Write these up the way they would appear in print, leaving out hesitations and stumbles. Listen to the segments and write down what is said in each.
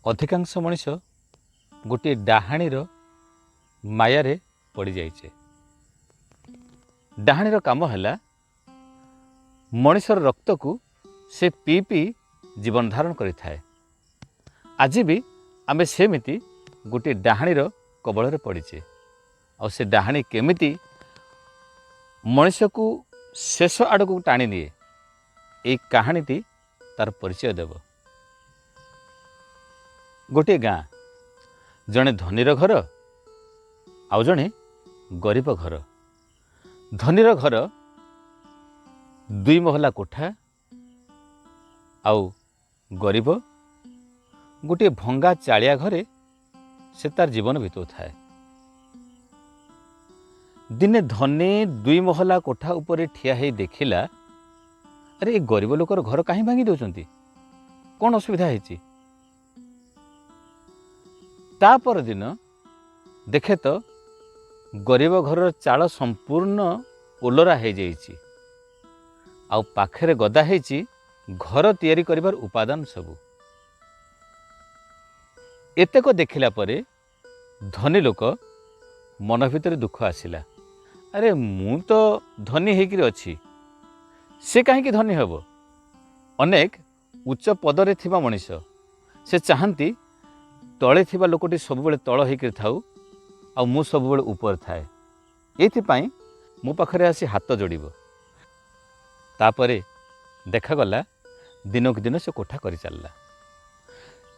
अधिकांश मनीष गोटे डाहाणीर मायारे पड़ जाइए। डाहाणीर काम है मनीषर रक्त को से पी पी जीवन धारण करें। आज भी आमे सेमिति गोटे डाहाणीर कबल पड़ीचे। आ से डाहाणी केमिति मनीष को शेष आड़ को टाणी निए ये कहानीटी तार परिचय देव। गोटे गाँ जड़े धनीर घर आउ जड़े गरीब घर। धनीर घर 2 महला कोठा आउ गरीब गोटे भंगा चालिया घरे से तार जीवन बीतौ थाए। दिने धनी 2 महला कोठा उपरे ठिया हे देखिला, अरे ये गरीब लोकर घर कहीं भांगी दौरान कौन असुविधा है। तापर दिन देखे तो गरीब घर चाल संपूर्ण ओलरा हो जाइए। आउ पाखरे गदा है घर तैयारी करिबार उपादान सबू। एतेक देखिला परे धनी लोक मन भितर दुख आसिला, अरे मु तो धनी होकर अच्छी से कहीं धनी हेब। अनेक उच्च पदरे थिबा मनीष से चाहती तले थिबा लोकटी सबुबले तल होकर थाउ आ मु सबुबले ऊपर थाए। एथिपाई मो पाखरे आसी हाथ जोड़िब। तापरे देखागला दिनक दिन से कोठा करि चलला।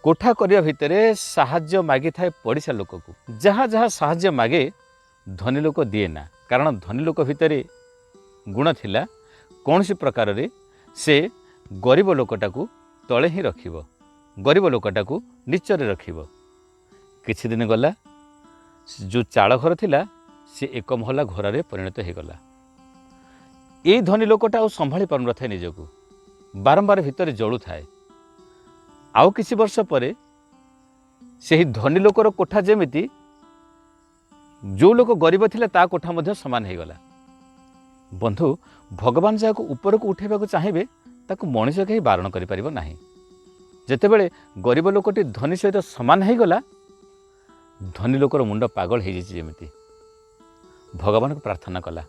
कोठा करिया भितरे साहाଯ୍य मागी थाए पड़िसा लोक को। जहाँ जहाँ साहाଯ୍य मागे धनी लोक दिए ना, कारण धनी लोक भितरे गुण थिला कौन सी प्रकार रे से गरीब लोकटा को तले ही रखिब, गरीब लोकटा को नीचरे रखिब। किछि दिन गला जो चाल घर थिला से 1 महला घर परिणत हो गला। ये धनी लोकटा संभाली पार न थाए, निजको बारंबार भितर जलु थाए। आउ किछि वर्ष परे से धनी लोकर कोठा जेमिति जो लोक गरीब थिला ता कोठा मध्य समान हो गला। बंधु, भगवान जहाँ को ऊपर को उठेबा को चाहिए ताकू मनीष कहीं बारण करि परिबो नाही। जेतेबेले गरीब लोकटी धनी सहित समान हो गला, धनी लोकर मुंड पागल हो जाइए। जेमिति भगवान को प्रार्थना कला,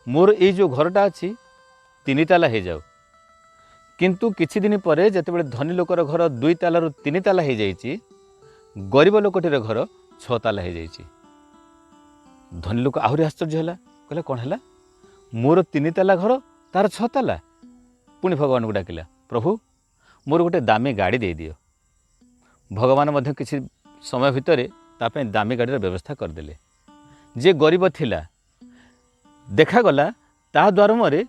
मोर ये जो घरटा अच्छी 3 ताला हो जाऊ। किंतु किछि दिन परे जेतेबेले धनी लोकर घर 2 ताला 3 ताला हो जाइए, गरीब लोकटीर घर 6 ताला हो जाइए। धनी लोक आहरी आश्चर्य है, कहले कौन है मोर 3 ताला घर तार 6 ताला। पुणी भगवान को डाकिला, प्रभु मोर गोटे दामी गाड़ी दे दियो। भगवान मध्य किछि समय भितर तापे दामी गाड़ीर व्यवस्था करदेले। जे गरीब थिला देखागला ता द्वार मुहरे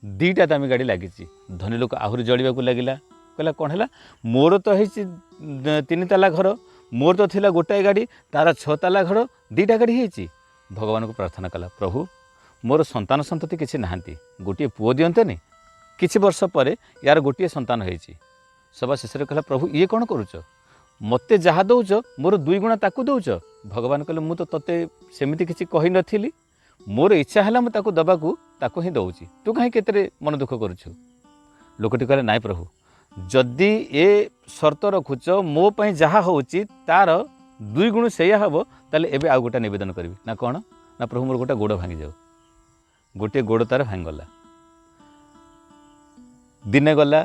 2टा दामी गाड़ी लगी। धनी लोक आहरी जलिबा लगिला, कहला कौन है मोर तो है 3 ताला घर, मोर तो थिला गोटाए गाड़ी, तार 6 ताला घर 2टा गाड़ी है। भगवान को प्रार्थना कला, प्रभु मोर संतान संतति किसी नहांती, गोटे पुओ दियंतेनी। किछि वर्ष परे यार गोटे संतान होइछि। सभा शेष कहला, प्रभु ये कौन करुच, मते जहाँ दौच मोर 2 गुणा ताकू दौच। भगवान कहले, मु तो तते सेमिति किछि कहि नथिली, मोर इच्छा है मुझे दबाकू ताकू ही दौची, तू कहीं केतरे मन दुख करुछु। लोकटी कहले, नाई प्रभु जदि ए शर्त रखुच मो पई जहाँ होची तार 2 गुण सेया हबो, ताले एबे आ गोटा निवेदन करबी ना। कौन ना, प्रभु मोर गोटा गोड़ भांगी जाऊ। गोटे गोड़ तार भांगला। दिने गला,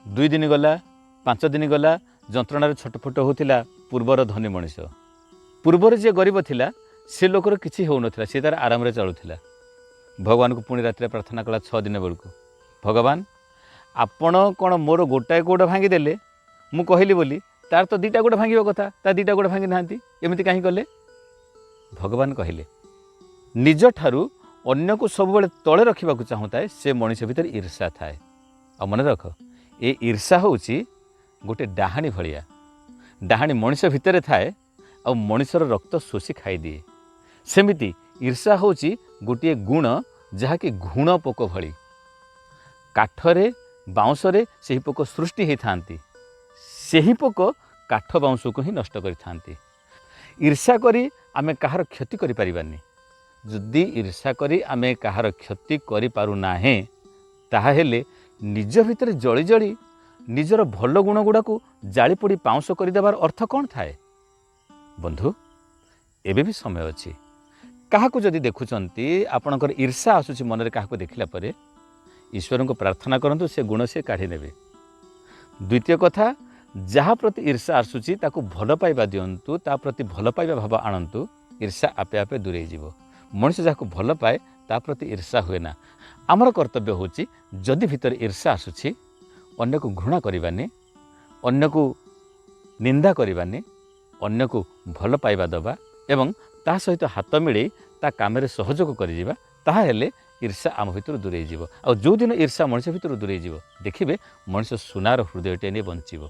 2 दिन गला, 5 दिन गला, जंत्रणार छटफट होतिला पूर्वर धनी मनीष। पूर्वर जे गरीब थिला से लोकर किछि हो नथिला, से तार आराम रे चलुथिला। भगवान को पुणी रात्रि प्रार्थना कला 6 दिन बेलू, भगवान आपण कौन मोर गोटाए गोड़ भांगी देले, मु कहली बोली तार तो 2टा गोड़ भांगिबा कथा, ता 2टा गोड़ भांगी नांती, एमिति काहे कले। भगवान कहले, निज ठारू अन्य को सब बेले तले रखा चाहूए से मनीष भितर ईर्षा थाए। आ मन रख, ये ईर्षा होची गोटे डाहाणी भलिया। डाहाणी मनीष भितर थाए आ मनीषर रक्त शोषी खाई दिए। सेमिति ईर्षा होची गोटे गुण जहाँकि घुण पोक भली। काठरे बाउंसरे से पोक सृष्टि होता, से पोक काठ बाउंस को ही नष्ट करि। ईर्षा करी आमे कहार क्षति करि परिबानी। जदि ईर्षा करी आमे कहार क्षति करि पारु नाहे, ताहेले निज भितर जळी जळी ନିଜର ଭଲ ଗୁଣ ଗୁଡ଼ାକୁ ଜାଳି ପୋଡ଼ି ପାଉଁଶ କରିଦେବାର ଅର୍ଥ କ'ଣ ଥାଏ? ବନ୍ଧୁ, ଏବେ ବି ସମୟ ଅଛି। କାହାକୁ ଯଦି ଦେଖୁଛନ୍ତି ଆପଣଙ୍କର ଈର୍ଷା ଆସୁଛି ମନରେ, କାହାକୁ ଦେଖିଲା ପରେ ଈଶ୍ୱରଙ୍କୁ ପ୍ରାର୍ଥନା କରନ୍ତୁ, ସେ ଗୁଣ ସେ କାଢ଼ି ନେବେ। ଦ୍ୱିତୀୟ କଥା, ଯାହା ପ୍ରତି ଈର୍ଷା ଆସୁଛି ତାକୁ ଭଲ ପାଇବା ଦିଅନ୍ତୁ, ତା ପ୍ରତି ଭଲ ପାଇବା ଭାବ ଆଣନ୍ତୁ, ଈର୍ଷା ଆପେ ଆପେ ଦୂରେଇ ଯିବ। ମଣିଷ ଯାହାକୁ ଭଲ ପାଏ ତା ପ୍ରତି ଈର୍ଷା ହୁଏ ନା। ଆମର କର୍ତ୍ତବ୍ୟ ହେଉଛି, ଯଦି ଭିତରେ ଈର୍ଷା ଆସୁଛି, ଅନ୍ୟକୁ ଘୃଣା କରିବାନି, ଅନ୍ୟକୁ ନିନ୍ଦା କରିବାନି, ଅନ୍ୟକୁ ଭଲ ପାଇବା ଦେବା ଏବଂ ତା ସହିତ ହାତ ମିଳେଇ ତା କାମରେ ସହଯୋଗ କରିଯିବା। ତାହା ହେଲେ ଈର୍ଷା ଆମ ଭିତରୁ ଦୂରେଇ ଯିବ। ଆଉ ଯେଉଁଦିନ ଈର୍ଷା ମଣିଷ ଭିତରୁ ଦୂରେଇ ଯିବ, ଦେଖିବେ ମଣିଷ ସୁନାର ହୃଦୟଟିଏ ନେଇ ବଞ୍ଚିବ।